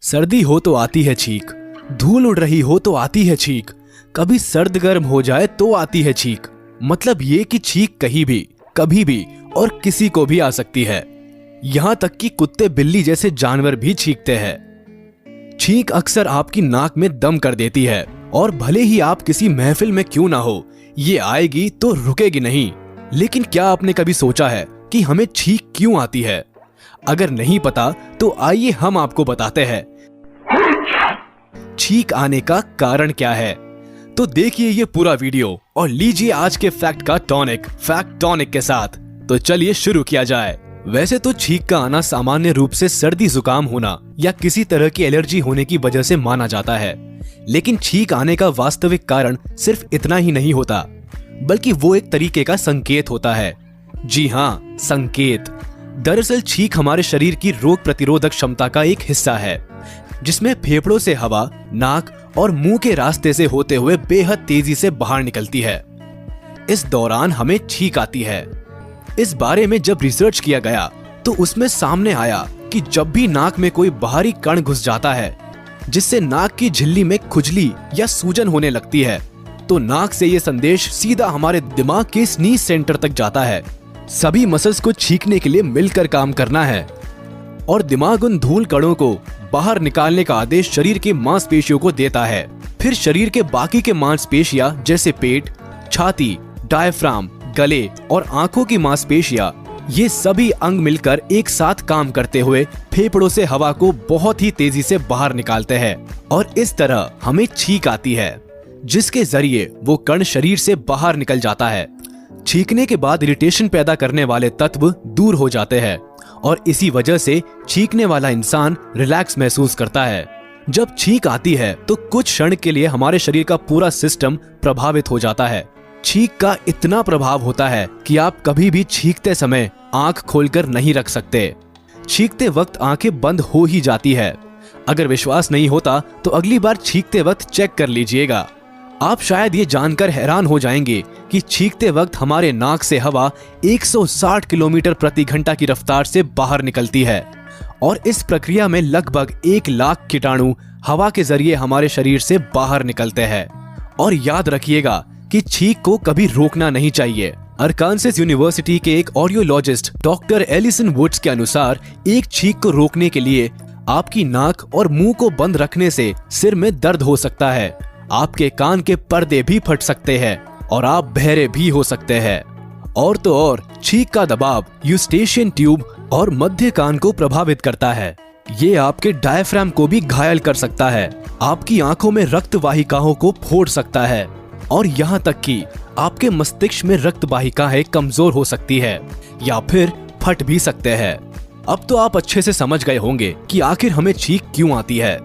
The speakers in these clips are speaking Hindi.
सर्दी हो तो आती है छींक, धूल उड़ रही हो तो आती है छींक, कभी सर्द गर्म हो जाए तो आती है छींक। मतलब ये कि छींक कहीं भी, कभी भी और किसी को भी आ सकती है। यहाँ तक कि कुत्ते बिल्ली जैसे जानवर भी छींकते हैं। छींक अक्सर आपकी नाक में दम कर देती है और भले ही आप किसी महफिल में क्यों ना हो, ये आएगी तो रुकेगी नहीं। लेकिन क्या आपने कभी सोचा है कि हमें छींक क्यों आती है? अगर नहीं पता तो आइए हम आपको बताते हैं छींक आने का कारण क्या है। तो देखिए ये पूरा वीडियो और लीजिए आज के फैक्ट का टॉनिक, फैक्ट टॉनिक के साथ। तो चलिए शुरू किया जाए। वैसे तो छींक का आना सामान्य रूप से सर्दी जुकाम होना या किसी तरह की एलर्जी होने की वजह से माना जाता है, लेकिन छींक आने का वास्तविक कारण सिर्फ इतना ही नहीं होता, बल्कि वो एक तरीके का संकेत होता है। जी हाँ, संकेत। दरअसल छींक हमारे शरीर की रोग प्रतिरोधक क्षमता का एक हिस्सा है, जिसमें फेफड़ों से हवा नाक और मुंह के रास्ते से होते हुए बेहद तेजी से बाहर निकलती है। इस दौरान हमें छींक आती है। इस बारे में जब रिसर्च किया गया तो उसमें सामने आया कि जब भी नाक में कोई बाहरी कण घुस जाता है, जिससे नाक की झिल्ली में खुजली या सूजन होने लगती है, तो नाक से ये संदेश सीधा हमारे दिमाग के स्नीज सेंटर तक जाता है। सभी मसल्स को छींकने के लिए मिलकर काम करना है और दिमाग उन धूल कणों को बाहर निकालने का आदेश शरीर के मांसपेशियों को देता है। फिर शरीर के बाकी के मांसपेशियां जैसे पेट, छाती, डायफ्राम, गले और आंखों की मांसपेशियां, ये सभी अंग मिलकर एक साथ काम करते हुए फेफड़ों से हवा को बहुत ही तेजी से बाहर निकालते हैं और इस तरह हमें छींक आती है, जिसके जरिए वो कण शरीर से बाहर निकल जाता है। छींकने के बाद इरिटेशन पैदा करने वाले तत्व दूर हो जाते हैं और इसी वजह से छींकने वाला इंसान रिलैक्स महसूस करता है। जब छींक आती है तो कुछ क्षण के लिए हमारे शरीर का पूरा सिस्टम प्रभावित हो जाता है। छींक का इतना प्रभाव होता है कि आप कभी भी छींकते समय आंख खोलकर नहीं रख सकते। छींकते वक्त आंखें बंद हो ही जाती है। अगर विश्वास नहीं होता तो अगली बार छींकते वक्त चेक कर लीजिएगा। आप शायद ये जानकर हैरान हो जाएंगे कि छींकते वक्त हमारे नाक से हवा 160 किलोमीटर प्रति घंटा की रफ्तार से बाहर निकलती है और इस प्रक्रिया में लगभग 1 लाख कीटाणु हवा के जरिए हमारे शरीर से बाहर निकलते हैं। और याद रखिएगा कि छींक को कभी रोकना नहीं चाहिए। अरकानसास यूनिवर्सिटी के एक ऑडियोलॉजिस्ट डॉक्टर एलिसन वुड्स के अनुसार एक छींक को रोकने के लिए आपकी नाक और मुंह को बंद रखने से सिर में दर्द हो सकता है, आपके कान के पर्दे भी फट सकते हैं और आप बहरे भी हो सकते हैं। और तो और छींक का दबाव यूस्टेशियन ट्यूब और मध्य कान को प्रभावित करता है। ये आपके डायफ्राम को भी घायल कर सकता है, आपकी आंखों में रक्त वाहिकाओं को फोड़ सकता है और यहाँ तक कि आपके मस्तिष्क में रक्त वाहिकाएं कमजोर हो सकती है या फिर फट भी सकते हैं। अब तो आप अच्छे से समझ गए होंगे कि आखिर हमें छींक क्यों आती है।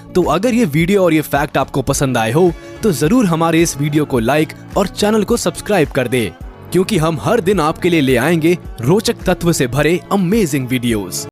तो अगर ये वीडियो और ये फैक्ट आपको पसंद आए हो तो जरूर हमारे इस वीडियो को लाइक और चैनल को सब्सक्राइब कर दे, क्योंकि हम हर दिन आपके लिए ले आएंगे रोचक तत्व से भरे अमेजिंग वीडियोस।